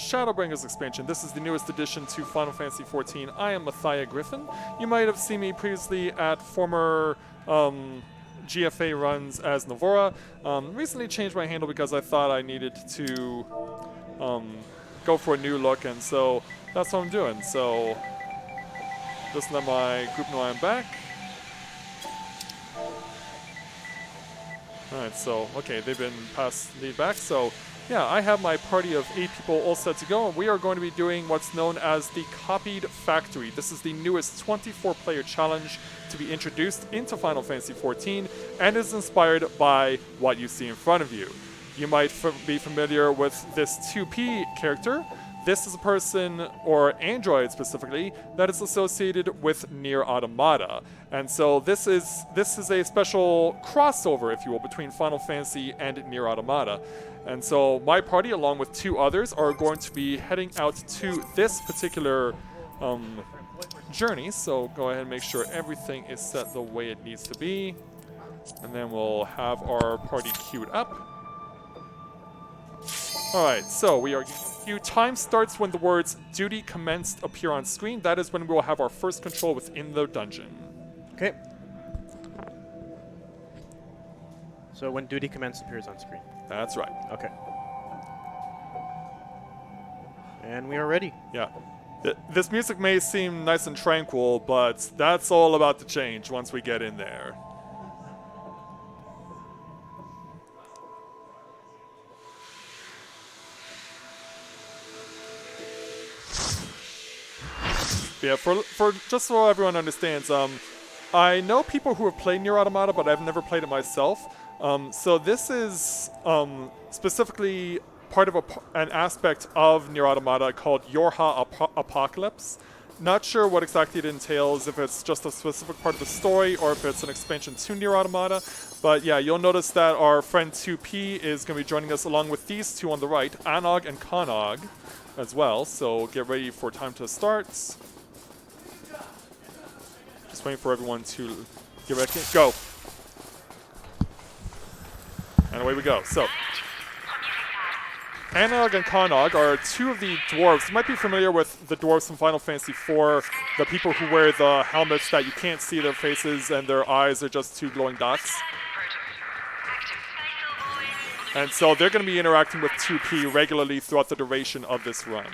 Shadowbringers expansion. This is the newest addition to Final Fantasy XIV. I am MatthiaGryffine. You might have seen me previously at former GFA runs as Navora. Recently changed my handle because I thought I needed to go for a new look, and so that's what I'm doing. So just let my group know I'm back. Alright, so, okay, they've been passed lead back, so yeah, I have my party of 8 people all set to go, and we are going to be doing what's known as the Copied Factory. This is the newest 24-player challenge to be introduced into Final Fantasy XIV, and is inspired by what you see in front of you. You might be familiar with this 2P character. This is a person, or android specifically, that is associated with Nier Automata. And so this is a special crossover, if you will, between Final Fantasy and Nier Automata. And so my party, along with 2 others, are going to be heading out to this particular journey. So go ahead and make sure everything is set the way it needs to be. And then we'll have our party queued up. Alright, so we are queued. Time starts when the words "Duty Commenced" appear on screen. That is when we will have our first control within the dungeon. Okay. So when "Duty Commenced" appears on screen. That's right. Okay. And we are ready. Yeah. This music may seem nice and tranquil, but that's all about to change once we get in there. Yeah, for just so everyone understands, I know people who have played Nier Automata, but I've never played it myself. So this is specifically part of an aspect of Nier Automata called Yorha Apocalypse. Not sure what exactly it entails, if it's just a specific part of the story or if it's an expansion to Nier Automata. But yeah, you'll notice that our friend 2P is going to be joining us along with these 2 on the right, Anog and Kanog as well. So get ready for time to start. Just waiting for everyone to get ready. Go. And away we go. So, Anog and Kanog are 2 of the dwarves. You might be familiar with the dwarves from Final Fantasy IV, the people who wear the helmets that you can't see their faces and their eyes are just 2 glowing dots. And so they're going to be interacting with 2P regularly throughout the duration of this run.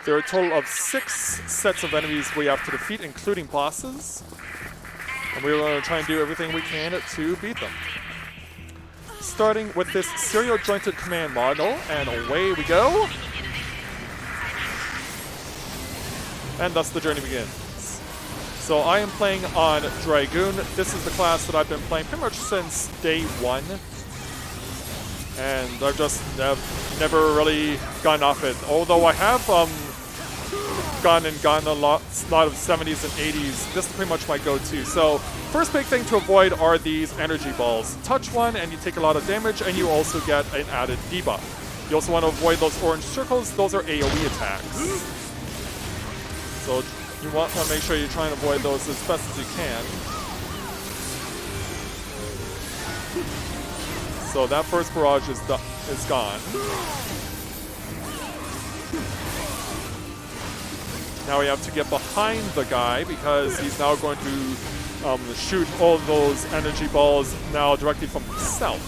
There are a total of 6 sets of enemies we have to defeat, including bosses. And we're going to try and do everything we can to beat them. Starting with this serial jointed command model, and away we go. And thus the journey begins. So I am playing on Dragoon. This is the class that I've been playing pretty much since day 1. And I've just never really gone off it. Although I have gotten a lot of 70s and 80s. This is pretty much my go-to. So first big thing to avoid are these energy balls. Touch one and you take a lot of damage, and you also get an added debuff. You also want to avoid those orange circles. Those are AoE attacks. So you want to make sure you try and avoid those as best as you can. So that first barrage is gone. Now we have to get behind the guy because he's now going to shoot all those energy balls now directly from himself.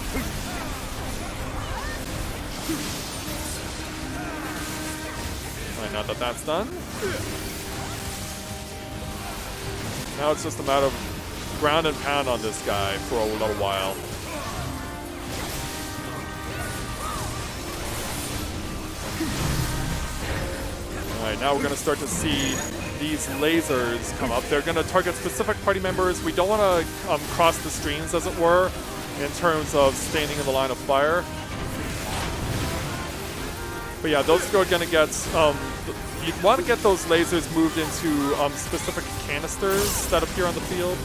Alright, now that that's done, now it's just a matter of ground and pound on this guy for a little while. Alright, now we're going to start to see these lasers come up. They're going to target specific party members. We don't want to cross the streams, as it were, in terms of standing in the line of fire. But yeah, those are going to get... you want to get those lasers moved into specific canisters that appear on the field.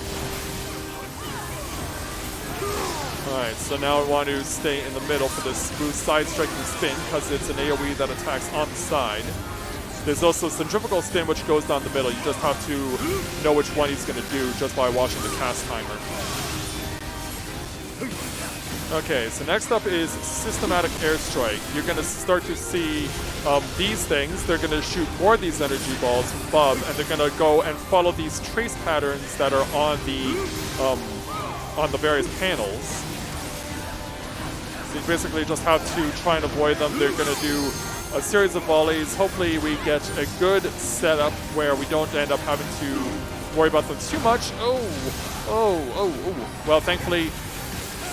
Alright, so now I want to stay in the middle for this smooth side striking spin, because it's an AoE that attacks on the side. There's also centrifugal spin, which goes down the middle. You just have to know which one he's going to do just by watching the cast timer. Okay, so next up is systematic airstrike. You're going to start to see these things. They're going to shoot more of these energy balls from above, and they're going to go and follow these trace patterns that are on the various panels. So you basically just have to try and avoid them. They're going to do a series of volleys. Hopefully we get a good setup where we don't end up having to worry about them too much. Oh. Well, thankfully,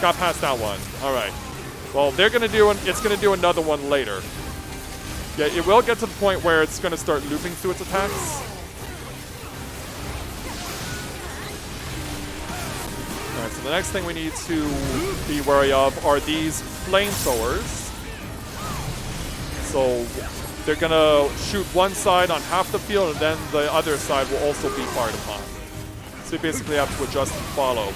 got past that one. All right. Well, it's going to do another one later. Yeah, it will get to the point where it's going to start looping through its attacks. All right, so the next thing we need to be wary of are these flamethrowers. So they're going to shoot one side on half the field, and then the other side will also be fired upon. So you basically have to adjust and follow.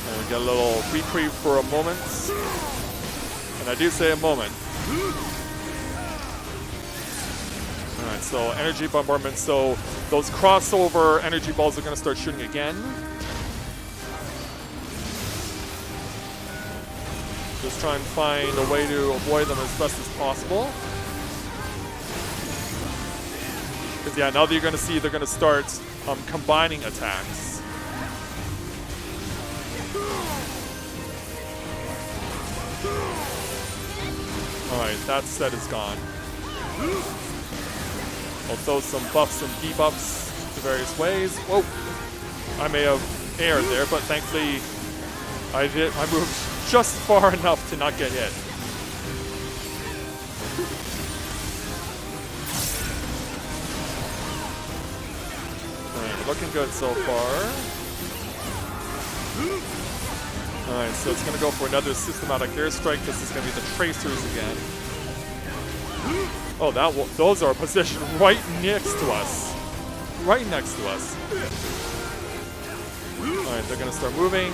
And we get a little reprieve for a moment. And I do say a moment. Alright, so energy bombardment. So those crossover energy balls are going to start shooting again. Just try and find a way to avoid them as best as possible. Because yeah, now that you're going to see, they're going to start combining attacks. Alright, that set is gone. I'll throw some buffs and debuffs to various ways. Whoa! I may have aired there, but thankfully I moved just far enough to not get hit. Alright, looking good so far. Alright, so it's going to go for another systematic airstrike. This is going to be the tracers again. Oh, those are positioned right next to us. Right next to us. Alright, they're going to start moving.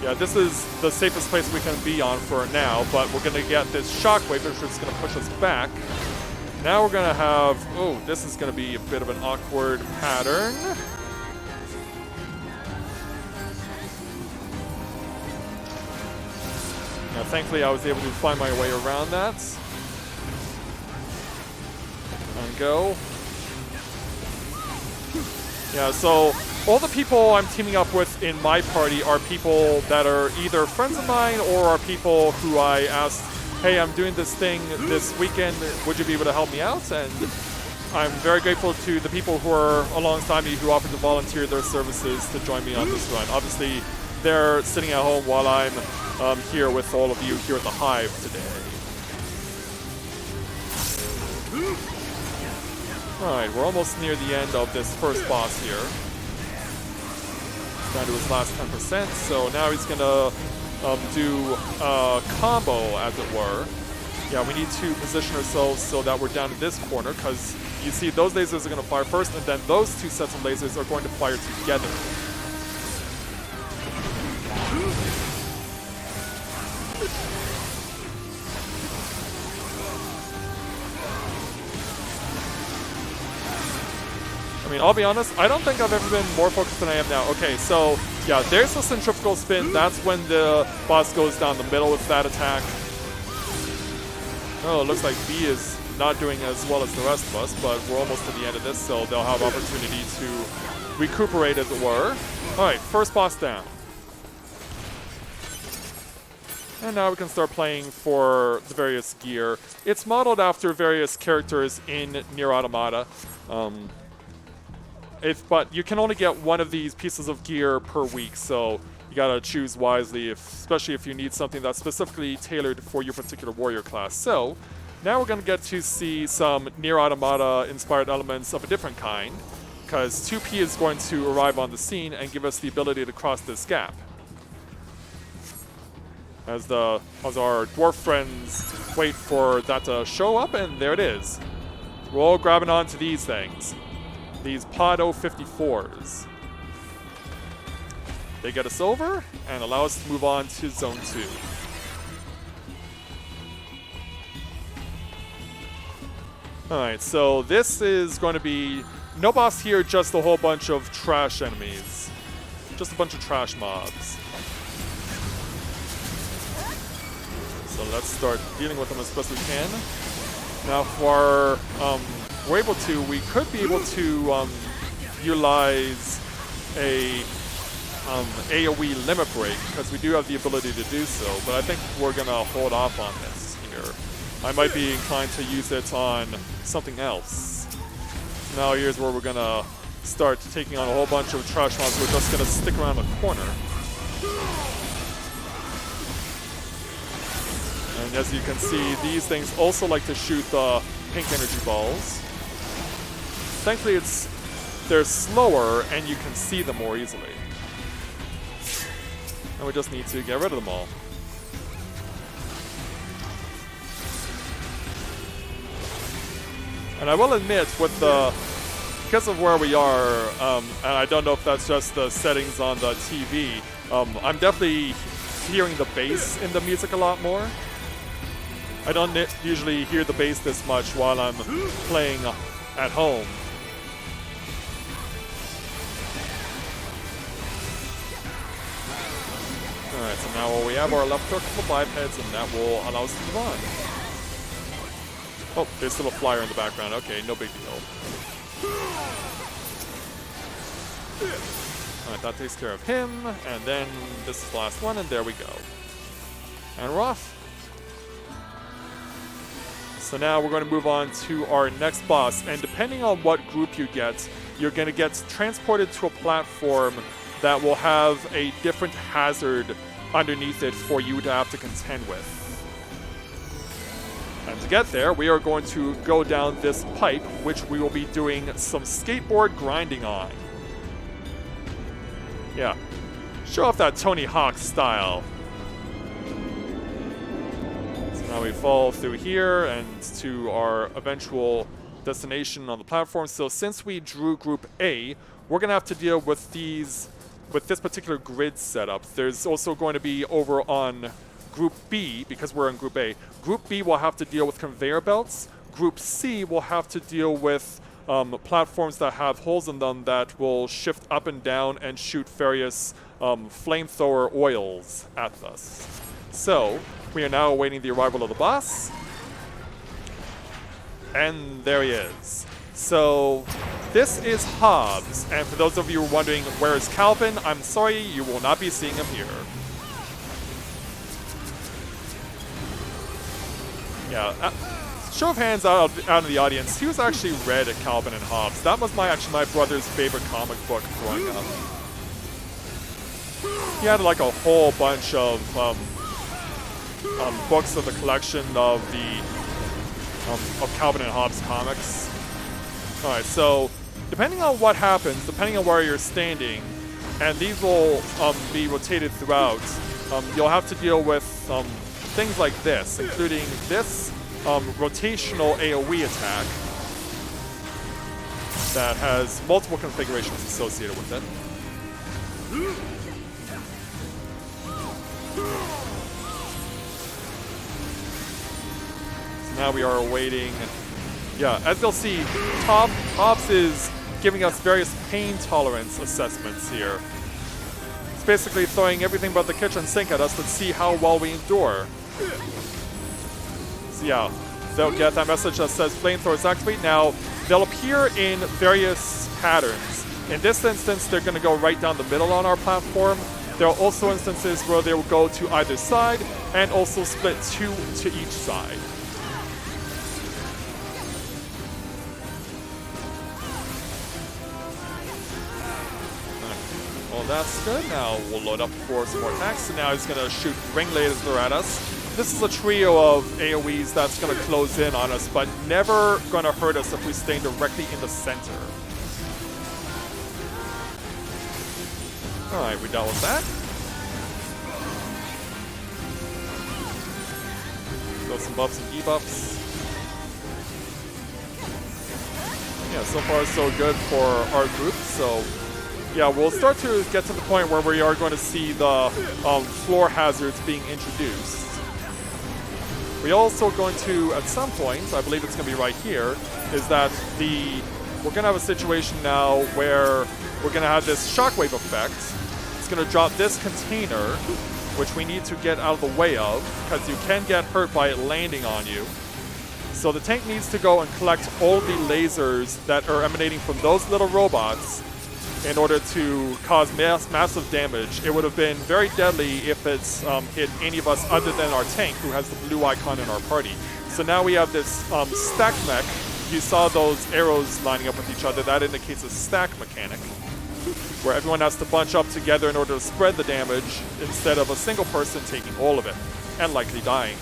Yeah, this is the safest place we can be on for now, but we're going to get this shockwave, which is going to push us back. Now we're going to have... Oh, this is going to be a bit of an awkward pattern. Now, thankfully, I was able to find my way around that. And go. Yeah, so all the people I'm teaming up with in my party are people that are either friends of mine or are people who I asked, hey, I'm doing this thing this weekend, would you be able to help me out? And I'm very grateful to the people who are alongside me who offered to volunteer their services to join me on this run. Obviously, they're sitting at home while I'm here with all of you here at the Hive today. Alright, we're almost near the end of this first boss here. Down to his last 10%, so now he's gonna do a combo, as it were. Yeah, we need to position ourselves so that we're down in this corner, because you see those lasers are gonna fire first, and then those two sets of lasers are going to fire together. I mean, I'll be honest, I don't think I've ever been more focused than I am now. Okay, so, yeah, there's the centrifugal spin. That's when the boss goes down the middle with that attack. Oh, it looks like B is not doing as well as the rest of us, but we're almost to the end of this, so they'll have opportunity to recuperate, as it were. Alright, first boss down. And now we can start playing for the various gear. It's modeled after various characters in Nier Automata. But you can only get one of these pieces of gear per week, so you gotta choose wisely, especially if you need something that's specifically tailored for your particular warrior class. So, now we're gonna get to see some Nier Automata-inspired elements of a different kind, because 2P is going to arrive on the scene and give us the ability to cross this gap. As our dwarf friends wait for that to show up, and there it is. We're all grabbing onto these things. These Pod 054s. They get us over and allow us to move on to Zone 2. Alright, so this is going to be no boss here, just a whole bunch of trash enemies. Just a bunch of trash mobs. So let's start dealing with them as best we can. Now for we could be able to utilize a AoE limit break, because we do have the ability to do so, but I think we're gonna hold off on this here. I might be inclined to use it on something else. Now here's where we're gonna start taking on a whole bunch of trash mobs. We're just gonna stick around the corner. And as you can see, these things also like to shoot the pink energy balls. Thankfully they're slower and you can see them more easily. And we just need to get rid of them all. And I will admit, because of where we are, and I don't know if that's just the settings on the TV, I'm definitely hearing the bass in the music a lot more. I don't usually hear the bass this much while I'm playing at home. Alright, so now we have our left hook for bipeds, and that will allow us to move on. Oh, there's still a flyer in the background. Okay, no big deal. Alright, that takes care of him, and then this is the last one, and there we go. And we're off. So now we're going to move on to our next boss, and depending on what group you get, you're going to get transported to a platform that will have a different hazard underneath it for you to have to contend with. And to get there, we are going to go down this pipe, which we will be doing some skateboard grinding on. Yeah, show off that Tony Hawk style. So now we fall through here and to our eventual destination on the platform. So since we drew Group A, we're gonna have to deal with this particular grid setup. There's also going to be over on Group B, because we're in Group A. Group B will have to deal with conveyor belts. Group C will have to deal with platforms that have holes in them that will shift up and down and shoot various flamethrower oils at us. So, we are now awaiting the arrival of the boss. And there he is. So, this is Hobbs, and for those of you wondering where is Calvin, I'm sorry, you will not be seeing him here. Yeah, show of hands out in the audience, who's actually read Calvin and Hobbes? That was actually my brother's favorite comic book growing up. He had like a whole bunch of books of the collection of Calvin and Hobbes comics. Alright, so depending on what happens, depending on where you're standing, and these will be rotated throughout, you'll have to deal with things like this, including this rotational AoE attack that has multiple configurations associated with it. So now we are awaiting. Yeah, as you'll see, Hobbs is giving us various pain tolerance assessments here. It's basically throwing everything but the kitchen sink at us to see how well we endure. So yeah, they'll get that message that says flamethrowers activate. Now, they'll appear in various patterns. In this instance, they're going to go right down the middle on our platform. There are also instances where they will go to either side and also split two to each side. Well, that's good. Now we'll load up for some more attacks. So now he's going to shoot ring laser at us. This is a trio of AoEs that's going to close in on us, but never going to hurt us if we stay directly in the center. Alright, we dealt with that. Throw some buffs and debuffs. Yeah, so far so good for our group. So yeah, we'll start to get to the point where we are going to see the floor hazards being introduced. We also going to, at some point, I believe it's going to be right here, is that we're going to have a situation now where we're going to have this shockwave effect. It's going to drop this container, which we need to get out of the way of, because you can get hurt by it landing on you. So the tank needs to go and collect all the lasers that are emanating from those little robots in order to cause massive damage. It would have been very deadly if it's hit any of us other than our tank, who has the blue icon in our party. So now we have this stack mech. You saw those arrows lining up with each other. That indicates a stack mechanic, where everyone has to bunch up together in order to spread the damage instead of a single person taking all of it and likely dying.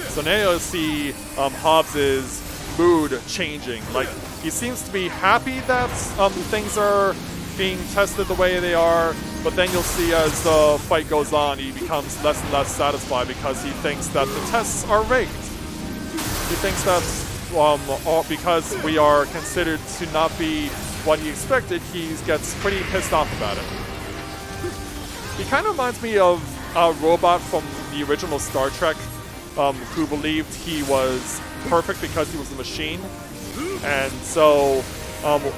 So now you'll see Hobbs's mood changing. Like, he seems to be happy that things are being tested the way they are, but then you'll see as the fight goes on, he becomes less and less satisfied because he thinks that the tests are rigged. He thinks that because we are considered to not be what he expected, he gets pretty pissed off about it. He kind of reminds me of a robot from the original Star Trek, who believed he was perfect because he was a machine. And so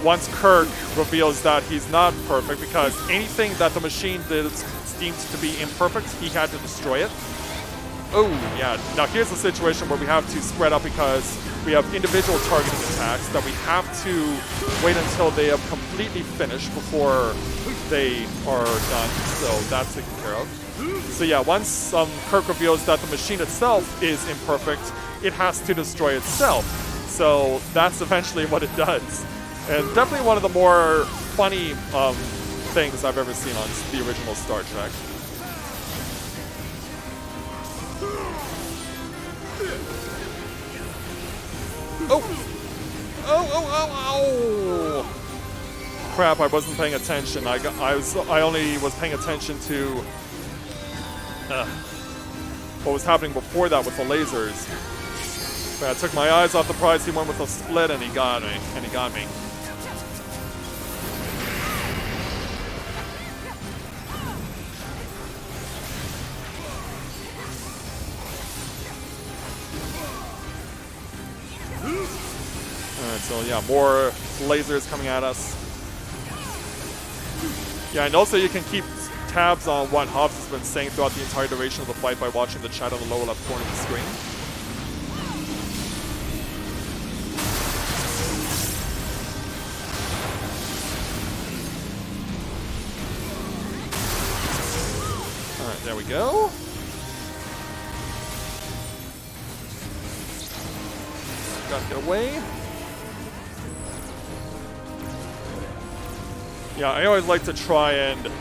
once Kirk reveals that he's not perfect because anything that the machine did deemed to be imperfect, he had to destroy it. Oh, yeah. Now here's a situation where we have to spread out because we have individual targeting attacks that we have to wait until they have completely finished before they are done. So that's taken care of. So yeah, once Kirk reveals that the machine itself is imperfect, it has to destroy itself. So that's eventually what it does. And definitely one of the more funny things I've ever seen on the original Star Trek. Oh! Oh! Crap, I wasn't paying attention. I only was paying attention to what was happening before that with the lasers. But I took my eyes off the prize. He went with a split and he got me. Alright, so yeah, more lasers coming at us. Yeah, and also you can keep tabs on what Hobbs has been saying throughout the entire duration of the fight by watching the chat on the lower left corner of the screen. Alright, there we go. Gotta get away. Yeah, I always like to try and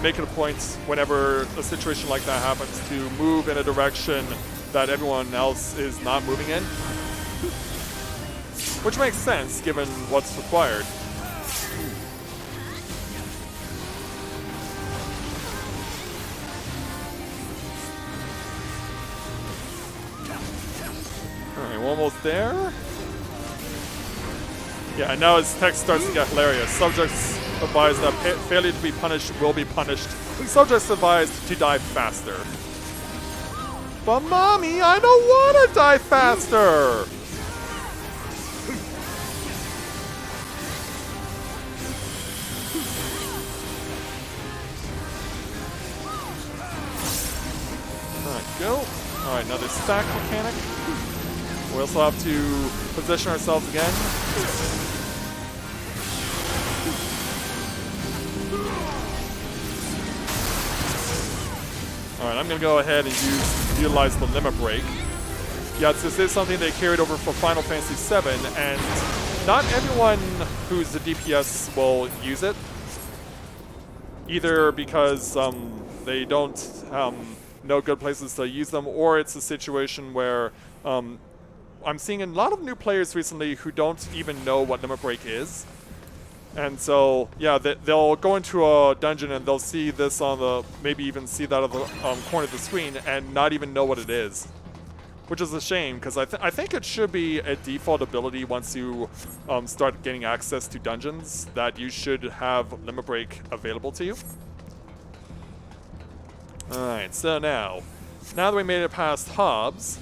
make it a point whenever a situation like that happens to move in a direction that everyone else is not moving in. Which makes sense given what's required. Alright, we're almost there. Yeah, and now his text starts to get hilarious. Subjects advised that failure to be punished will be punished. Subjects advised to die faster. But mommy, I don't want to die faster! Alright, go. Alright, another stack mechanic. We also have to position ourselves again. Alright, I'm going to go ahead and utilize the limit break. Yeah, this is something they carried over for Final Fantasy VII, and not everyone who's the DPS will use it. Either because they don't know good places to use them, or it's a situation where I'm seeing a lot of new players recently who don't even know what limit break is. And so, yeah, they'll go into a dungeon and they'll see this on the, maybe even see that on the corner of the screen and not even know what it is. which is a shame because I think it should be a default ability once you start getting access to dungeons that you should have Limit Break available to you. Alright, so now that we made it past Hobbs,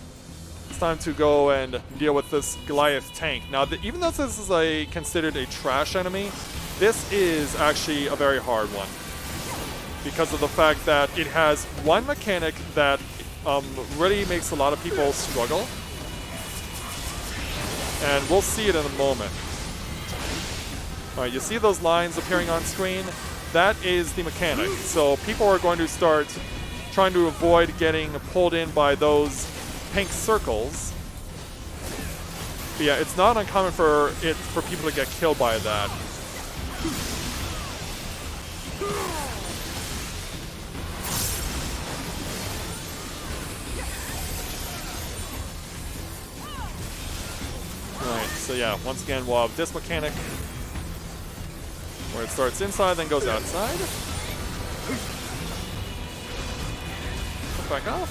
it's time to go and deal with this Goliath tank. Now, even though this is considered a trash enemy, this is actually a very hard one because of the fact that it has one mechanic that really makes a lot of people struggle, and we'll see it in a moment. Alright, you see those lines appearing on screen? That is the mechanic. So people are going to start trying to avoid getting pulled in by those pink circles. But yeah, it's not uncommon for people to get killed by that. Alright, so yeah, once again we'll have this mechanic where it starts inside, then goes outside. Back off.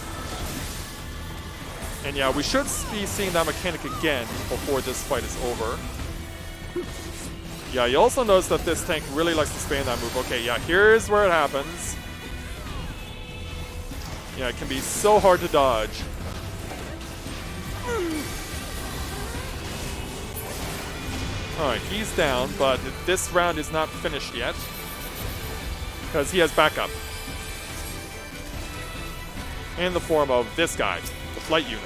And yeah, we should be seeing that mechanic again before this fight is over. Yeah, you also notice that this tank really likes to spam that move. Okay, yeah, here's where it happens. Yeah, it can be so hard to dodge. Alright, he's down, but this round is not finished yet because he has backup in the form of this guy, the flight unit.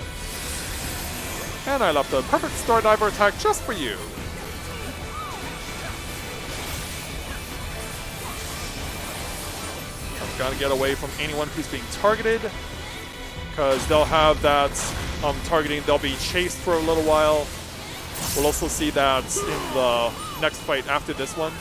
And I left a perfect Star Diver attack just for you. I've got to get away from anyone who's being targeted because they'll have that targeting. They'll be chased for a little while. We'll also see that in the next fight after this one.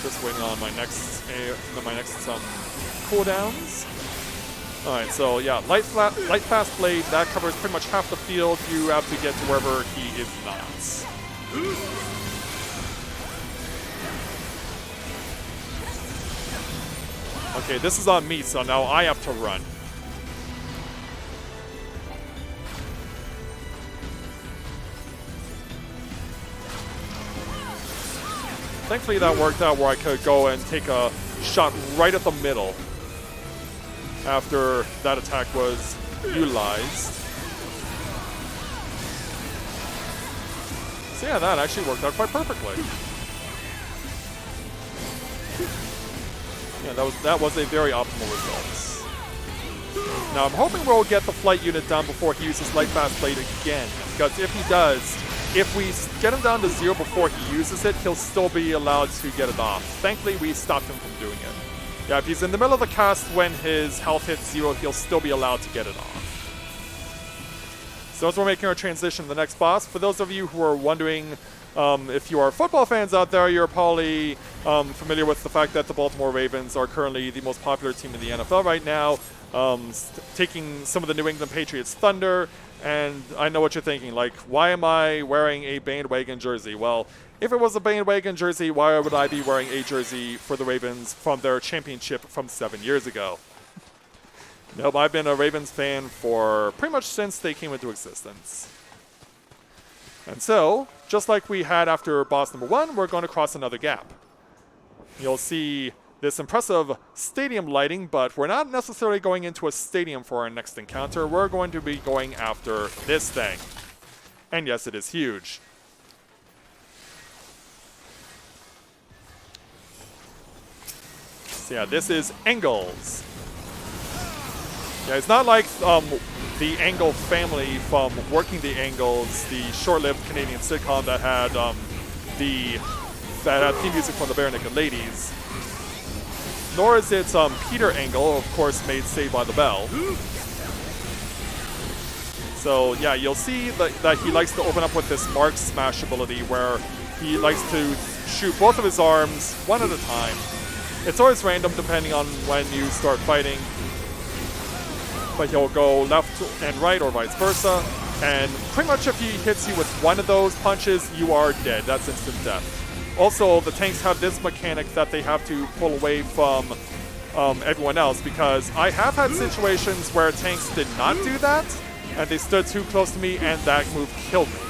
Just waiting on my next cooldowns. All right, so yeah, light fast blade that covers pretty much half the field. You have to get to wherever he is not. Okay, this is on me, so now I have to run. Thankfully that worked out where I could go and take a shot right at the middle after that attack was utilized. So yeah, that actually worked out quite perfectly. Yeah, that was a very optimal result. Now I'm hoping we'll get the flight unit down before he uses light fast blade again, because if he does, if we get him down to 0 before he uses it, he'll still be allowed to get it off. Thankfully, we stopped him from doing it. Yeah, if he's in the middle of the cast when his health hits 0, he'll still be allowed to get it off. So as we're making our transition to the next boss, for those of you who are wondering, if you are football fans out there, you're probably familiar with the fact that the Baltimore Ravens are currently the most popular team in the NFL right now, taking some of the New England Patriots' thunder. And I know what you're thinking, like, why am I wearing a bandwagon jersey? Well, if it was a bandwagon jersey, why would I be wearing a jersey for the Ravens from their championship from 7 years ago? Nope, I've been a Ravens fan for pretty much since they came into existence. And so, just like we had after boss number 1, we're going to cross another gap. You'll see this impressive stadium lighting, but we're not necessarily going into a stadium for our next encounter. We're going to be going after this thing. And yes, it is huge. So yeah, this is Engels. Yeah, it's not like the Engel family from Working the Engels, the short-lived Canadian sitcom that had theme music from the Bare Naked Ladies. Nor is it Peter Engel, of course, made Saved by the Bell. So yeah, you'll see that he likes to open up with this Mark Smash ability where he likes to shoot both of his arms one at a time. It's always random depending on when you start fighting, but he'll go left and right or vice versa. And pretty much if he hits you with one of those punches, you are dead. That's instant death. Also, the tanks have this mechanic that they have to pull away from everyone else, because I have had situations where tanks did not do that, and they stood too close to me, and that move killed me.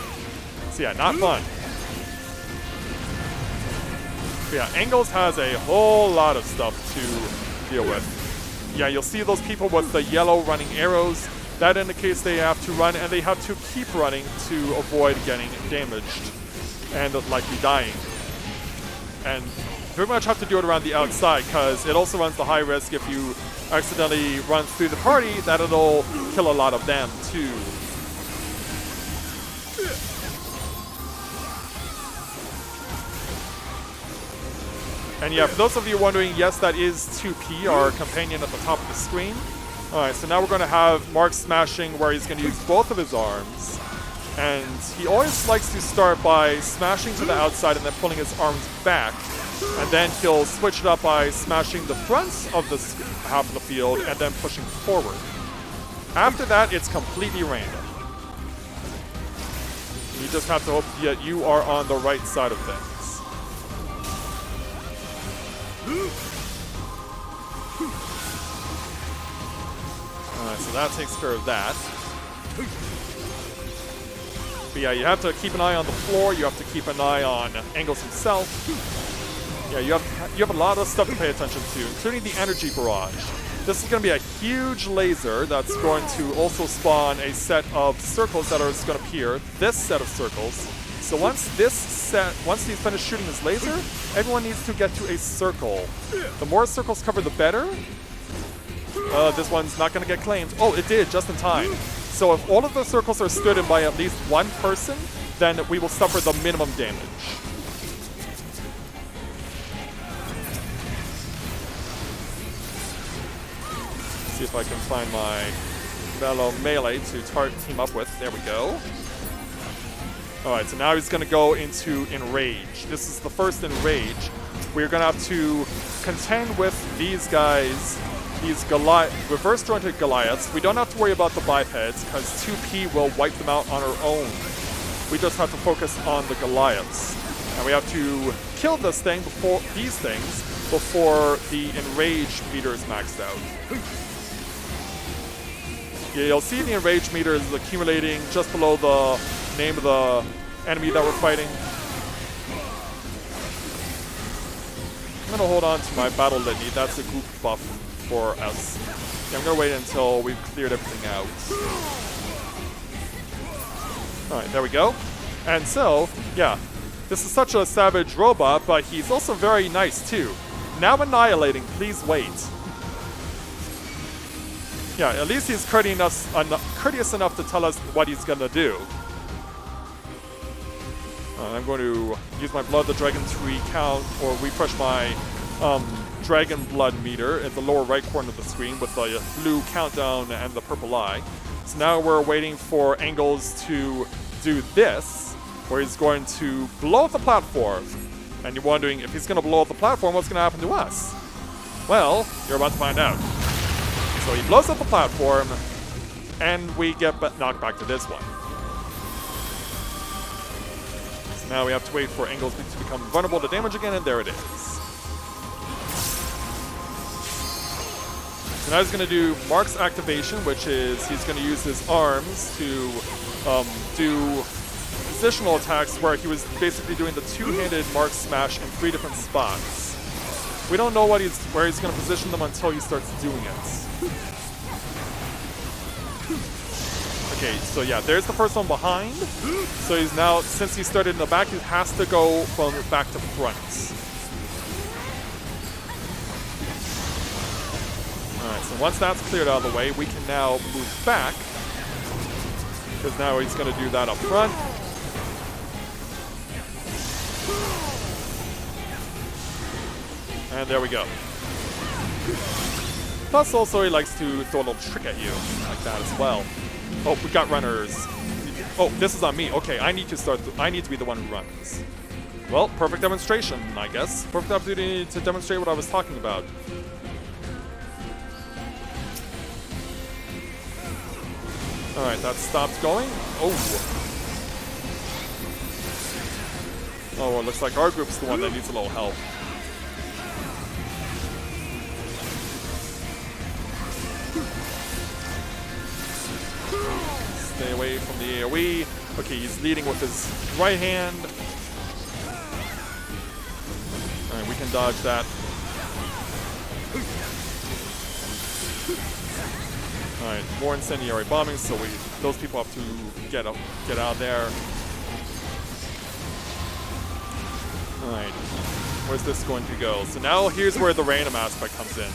So yeah, not fun. But yeah, Angles has a whole lot of stuff to deal with. Yeah, you'll see those people with the yellow running arrows. That indicates they have to run, and they have to keep running to avoid getting damaged and likely dying. And pretty much have to do it around the outside, because it also runs the high risk if you accidentally run through the party that it'll kill a lot of them too. And yeah, for those of you wondering, yes, that is 2P, our companion at the top of the screen. Alright, so now we're going to have Mark smashing where he's going to use both of his arms. And he always likes to start by smashing to the outside and then pulling his arms back. And then he'll switch it up by smashing the front of the half of the field and then pushing forward. After that, it's completely random. You just have to hope that you are on the right side of things. Alright, so that takes care of that. But yeah, you have to keep an eye on the floor, you have to keep an eye on Angles himself. Yeah, you have a lot of stuff to pay attention to, including the energy barrage. This is going to be a huge laser that's going to also spawn a set of circles that are going to appear. This set of circles. So once he's finished shooting his laser, everyone needs to get to a circle. The more circles cover, the better. This one's not going to get claimed. Oh, it did, just in time. So if all of the circles are stood in by at least one person, then we will suffer the minimum damage. See if I can find my fellow melee to team up with. There we go. Alright, so now he's going to go into Enrage. This is the first Enrage. We're going to have to contend with these guys, these reverse jointed Goliaths. We don't have to worry about the bipeds, because 2P will wipe them out on our own. We just have to focus on the Goliaths. And we have to kill these things before the Enrage meter is maxed out. Yeah, you'll see the Enrage meter is accumulating just below the name of the enemy that we're fighting. I'm going to hold on to my battle litany. That's a group buff for us. Yeah, I'm going to wait until we've cleared everything out. Alright, there we go. And so, yeah, this is such a savage robot, but he's also very nice too. Now annihilating, please wait. Yeah, at least he's courteous enough to tell us what he's gonna do. I'm going to use my Blood the Dragon to recount or refresh my Dragon Blood meter at the lower right corner of the screen with the blue countdown and the purple eye. So now we're waiting for Angles to do this, where he's going to blow up the platform. And you're wondering, if he's going to blow up the platform, what's going to happen to us? Well, you're about to find out. So he blows up the platform, and we get knocked back to this one. So now we have to wait for Angles to become vulnerable to damage again, and there it is. So now he's going to do Mark's activation, which is he's going to use his arms to do positional attacks, where he was basically doing the two-handed Mark smash in 3 different spots. We don't know where he's going to position them until he starts doing it. Okay, so yeah, there's the first one behind. So he's now, since he started in the back, he has to go from back to front. Alright, so once that's cleared out of the way, we can now move back. Because now he's going to do that up front. And there we go. Plus, also, he likes to throw a little trick at you, like that as well. Oh, we got runners. Oh, this is on me. Okay, I need to be the one who runs. Well, perfect demonstration, I guess. Perfect opportunity to demonstrate what I was talking about. Alright, that stopped going. Oh. Oh, well, it looks like our group's the one that needs a little help. Stay away from the AoE. Okay, he's leading with his right hand. Alright, we can dodge that. Alright, more incendiary bombing, so those people have to get out of there. Alright, where's this going to go? So now here's where the random aspect comes in.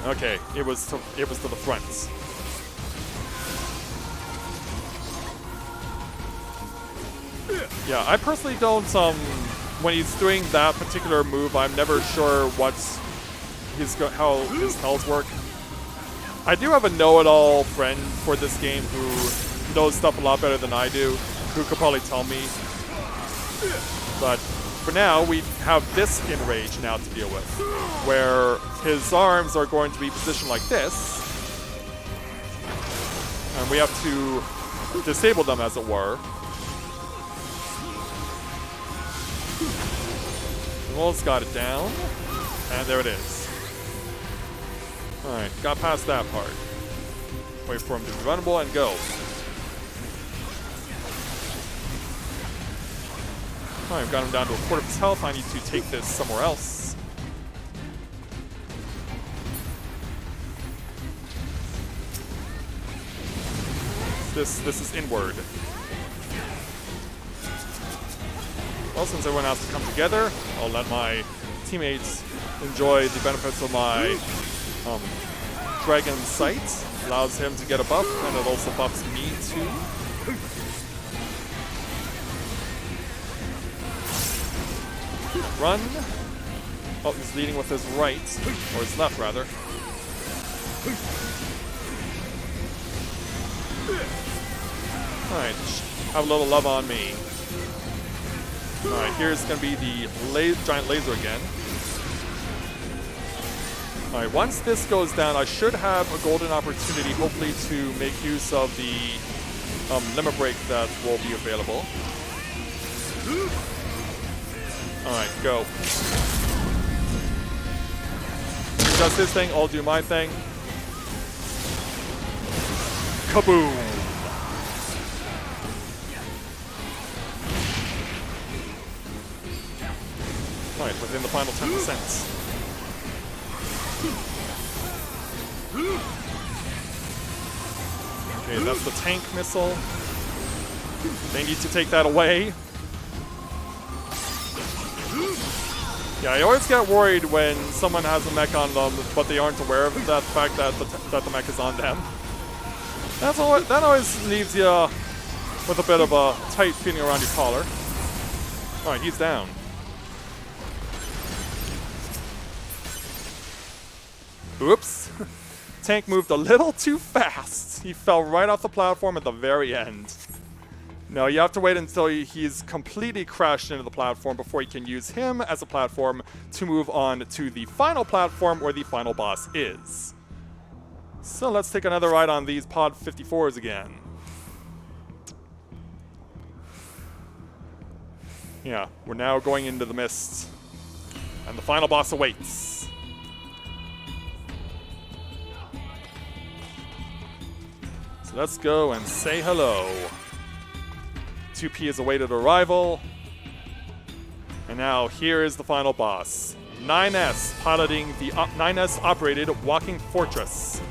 Okay, it was to the front. Yeah, I personally don't, when he's doing that particular move, I'm never sure how his spells work. I do have a know-it-all friend for this game who knows stuff a lot better than I do, who could probably tell me. But for now, we have this enrage now to deal with, where his arms are going to be positioned like this, and we have to disable them, as it were. Wolf's got it down, and there it is. Alright, got past that part. Wait for him to be runnable and go. Alright, I've got him down to a quarter of his health. I need to take this somewhere else. This is inward. Well, since everyone has to come together, I'll let my teammates enjoy the benefits of my Dragon Sight. Allows him to get a buff, and it also buffs me too. Run. Oh, he's leading with his right, or his left rather. Alright, have a little love on me. Alright, here's going to be the giant laser again. Alright, once this goes down, I should have a golden opportunity, hopefully, to make use of the limit break that will be available. Alright, go. He does his thing, I'll do my thing. Kaboom! Alright, within the final 10%. Okay, that's the tank missile. They need to take that away. Yeah, I always get worried when someone has a mech on them, but they aren't aware of that fact that the mech is on them. That always leaves you with a bit of a tight feeling around your collar. Alright, he's down. Oops. Tank moved a little too fast. He fell right off the platform at the very end. No, you have to wait until he's completely crashed into the platform before you can use him as a platform to move on to the final platform where the final boss is. So let's take another ride on these Pod 54s again. Yeah, we're now going into the mist. And the final boss awaits. So let's go and say hello. 2P has awaited arrival. And now here is the final boss. 9S piloting the 9S operated walking fortress.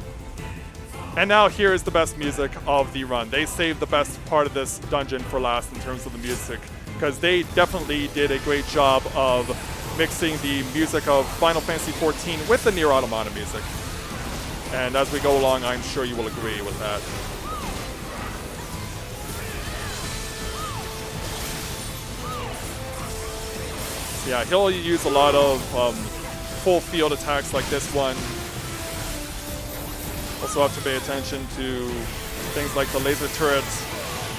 And now here is the best music of the run. They saved the best part of this dungeon for last in terms of the music, because they definitely did a great job of mixing the music of Final Fantasy XIV with the Nier Automata music. And as we go along, I'm sure you will agree with that. Yeah, he'll use a lot of full field attacks like this one. Also have to pay attention to things like the laser turrets.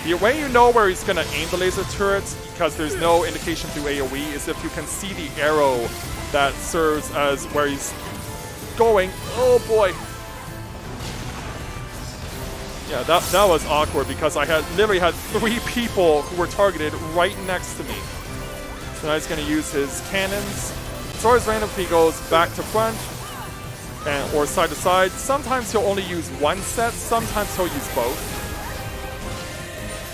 The way you know where he's going to aim the laser turrets, because there's no indication through AoE, is if you can see the arrow that serves as where he's going. Oh boy. Yeah, that was awkward because I literally had 3 people who were targeted right next to me. So now he's going to use his cannons. It's always random if he goes back to front or side to side. Sometimes he'll only use one set, sometimes he'll use both.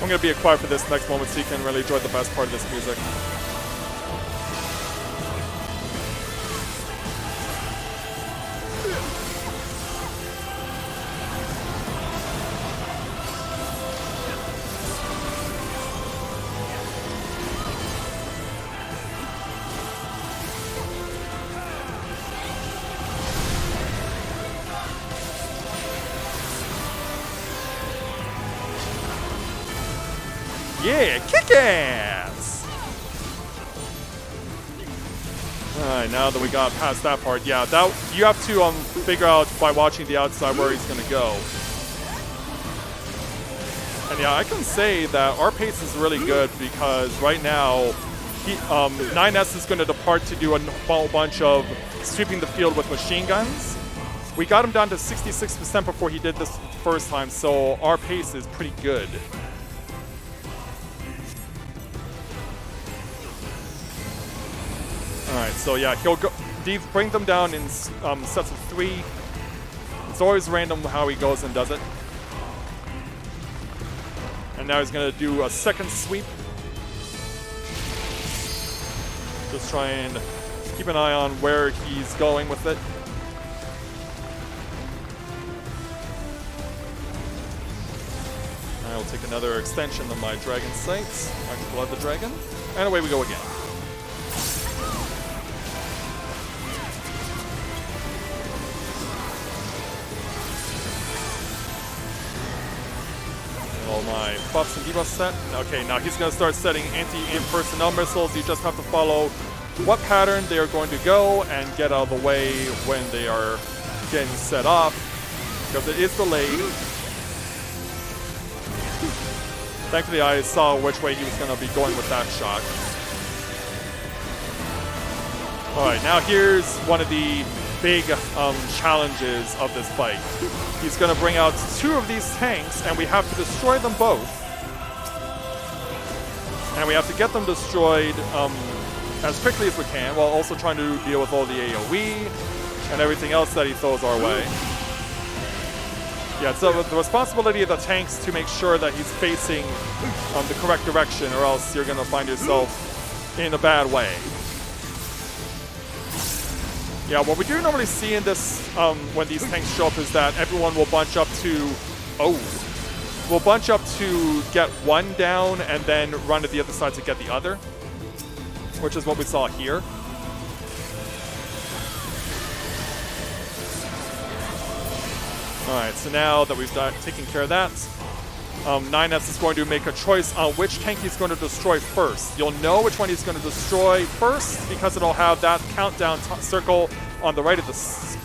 I'm going to be quiet for this next moment so you can really enjoy the best part of this music. Yeah, kick ass! Alright, now that we got past that part, yeah, you have to figure out by watching the outside where he's gonna go. And yeah, I can say that our pace is really good because right now, 9S is gonna depart to do a whole bunch of sweeping the field with machine guns. We got him down to 66% before he did this first time, so our pace is pretty good. Alright, so yeah, he'll bring them down in sets of 3. It's always random how he goes and does it. And now he's going to do a second sweep. Just try and keep an eye on where he's going with it. I'll take another extension of my dragon sights. I can blood the dragon. And away we go again. All my buffs and debuffs set. Okay, now he's going to start setting anti-impersonnel missiles. You just have to follow what pattern they are going to go and get out of the way when they are getting set off, because it is delayed. Thankfully, I saw which way he was going to be going with that shot. Alright, now here's one of the big challenges of this fight. He's going to bring out 2 of these tanks, and we have to destroy them both. And we have to get them destroyed as quickly as we can, while also trying to deal with all the AoE and everything else that he throws our way. Yeah, so the responsibility of the tanks to make sure that he's facing the correct direction, or else you're going to find yourself in a bad way. Yeah, what we do normally see in this, when these tanks show up, is that everyone will bunch up to, get one down and then run to the other side to get the other, which is what we saw here. Alright, so now that we've taken care of that, 9S is going to make a choice on which tank he's going to destroy first. You'll know which one he's going to destroy first because it'll have that countdown circle on the right of this.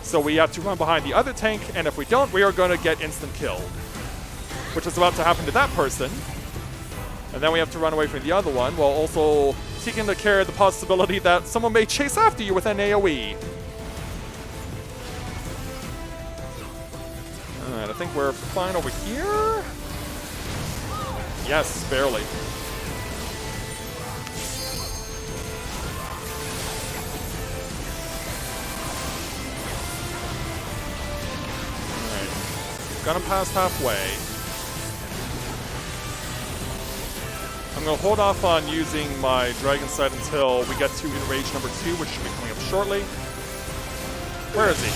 So we have to run behind the other tank, and if we don't, we are going to get instant killed, which is about to happen to that person. And then we have to run away from the other one, while also taking care of the possibility that someone may chase after you with an AoE. Alright, I think we're fine over here. Yes, barely. Alright, got him past halfway. I'm going to hold off on using my Dragon Sight until we get to Enrage number 2, which should be coming up shortly. Where is he?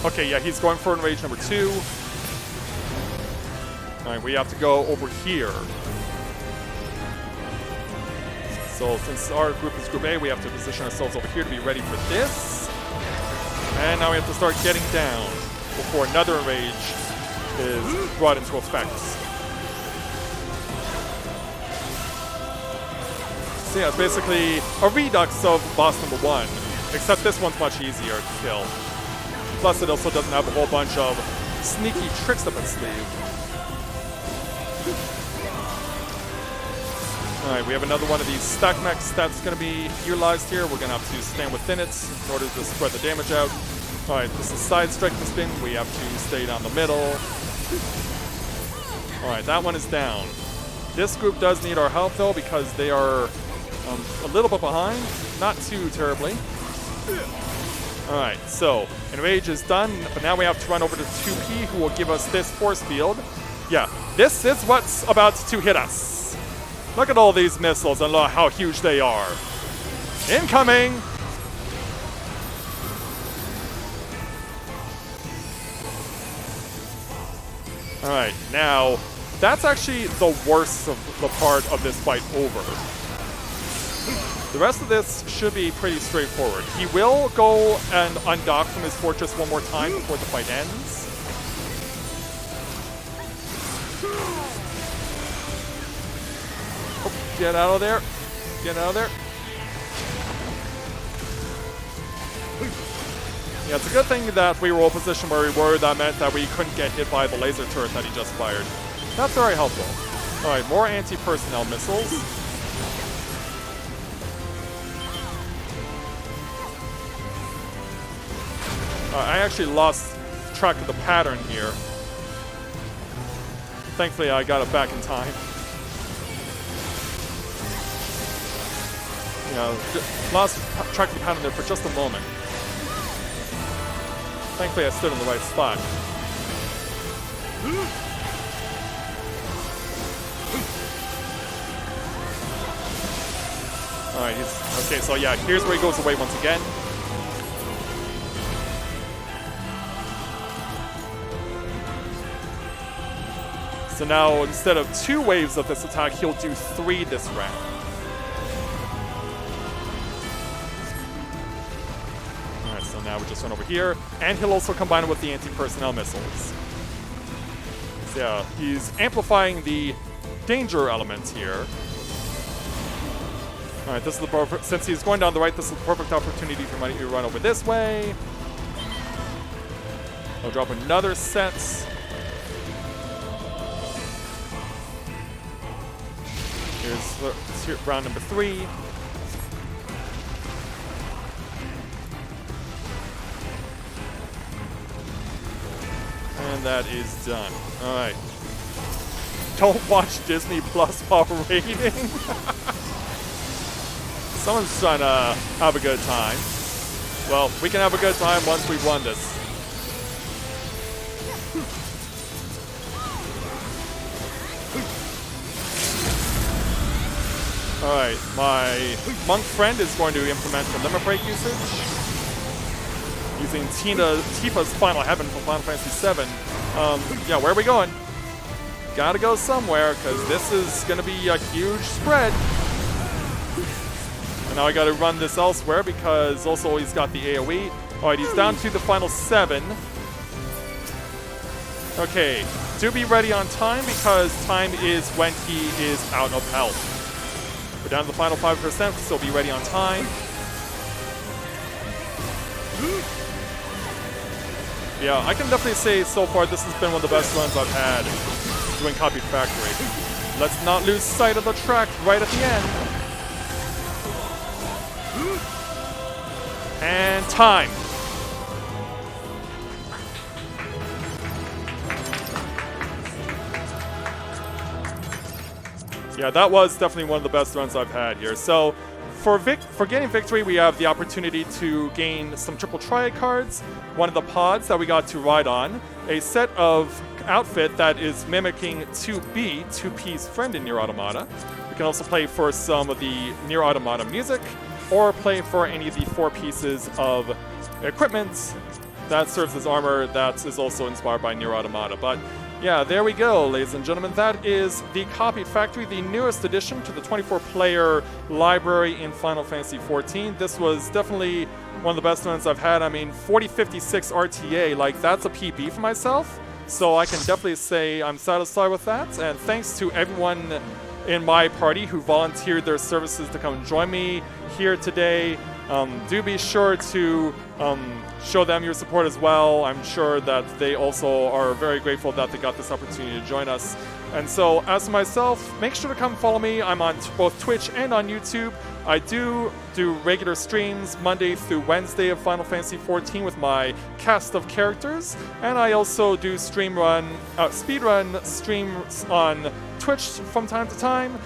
Okay, yeah, he's going for Enrage number 2. Alright, we have to go over here. So since our group is Group A, we have to position ourselves over here to be ready for this. And now we have to start getting down before another Enrage is brought into effect. So yeah, it's basically a redux of boss number 1, except this one's much easier to kill. Plus it also doesn't have a whole bunch of sneaky tricks up its sleeve. Alright, we have another one of these stack mechs that's going to be utilized here. We're going to have to stand within it in order to spread the damage out. Alright, this is side strike the spin. We have to stay down the middle. Alright, that one is down. This group does need our help though because they are a little bit behind. Not too terribly. Alright, so Enrage is done, but now we have to run over to 2P who will give us this force field. Yeah, this is what's about to hit us. Look at all these missiles and look how huge they are. Incoming! Alright, now that's actually the worst of the part of this fight over. The rest of this should be pretty straightforward. He will go and undock from his fortress one more time before the fight ends. Oh, get out of there. Get out of there. Yeah, it's a good thing that we were all positioned where we were. That meant that we couldn't get hit by the laser turret that he just fired. That's very helpful. Alright, more anti-personnel missiles. I actually lost track of the pattern here. Thankfully, I got it back in time. You know, lost track of the pattern there for just a moment. Thankfully, I stood in the right spot. Alright, okay, so yeah, here's where he goes away once again. So now, instead of 2 waves of this attack, he'll do 3 this round. Alright, so now we just run over here, and he'll also combine it with the anti-personnel missiles. So yeah, he's amplifying the danger element here. Alright, this is the perfect, since he's going down the right, this is the perfect opportunity for me to run over this way. I'll drop another set. Here's round number 3. And that is done. Alright. Don't watch Disney Plus while raiding. Someone's trying to have a good time. Well, we can have a good time once we've won this. Alright, my monk friend is going to implement the limit break usage. Using Tifa's Final Heaven from Final Fantasy VII. Yeah, where are we going? Gotta go somewhere, because this is going to be a huge spread. And now I gotta run this elsewhere, because also he's got the AoE. Alright, he's down to the final 7. Okay, do be ready on time, because time is when he is out of health. We're down to the final 5%, so be ready on time. Yeah, I can definitely say so far this has been one of the best runs I've had doing Copied Factory. Let's not lose sight of the track right at the end. And time. Yeah, that was definitely one of the best runs I've had here. So for gaining victory, we have the opportunity to gain some triple triad cards, one of the pods that we got to ride on, a set of outfit that is mimicking 2B, 2P's friend in Nier Automata. We can also play for some of the Nier Automata music, or play for any of the 4 pieces of equipment that serves as armor that is also inspired by Nier Automata. But yeah, there we go, ladies and gentlemen. That is the Copied Factory, the newest addition to the 24-player library in Final Fantasy XIV. This was definitely one of the best ones I've had. I mean, 4056 RTA, like, that's a PB for myself. So I can definitely say I'm satisfied with that. And thanks to everyone in my party who volunteered their services to come join me here today. do be sure to show them your support as well. I'm sure that they also are very grateful that they got this opportunity to join us. And so, as for myself, make sure to come follow me. I'm on both Twitch and on YouTube. I do regular streams Monday through Wednesday of Final Fantasy XIV with my cast of characters, and I also do speedrun streams on Twitch from time to time.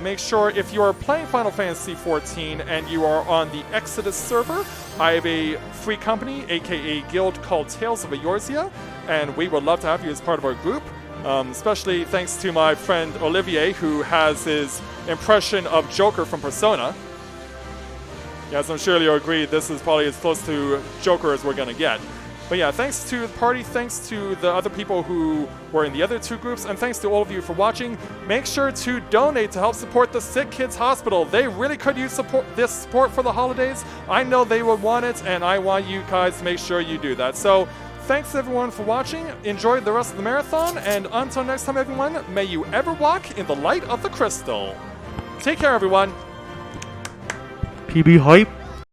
Make sure if you are playing Final Fantasy XIV and you are on the Exodus server, I have a free company, aka guild, called Tales of Eorzea, and we would love to have you as part of our group. Especially thanks to my friend Olivier, who has his impression of Joker from Persona. Yeah, as I'm sure you'll agree, this is probably as close to Joker as we're gonna get. But yeah, thanks to the party, thanks to the other people who were in the other two groups, and thanks to all of you for watching. Make sure to donate to help support the Sick Kids Hospital. They really could use this support for the holidays. I know they would want it, and I want you guys to make sure you do that. So, thanks everyone for watching. Enjoy the rest of the marathon, and until next time, everyone, may you ever walk in the light of the crystal. Take care, everyone. PB hype.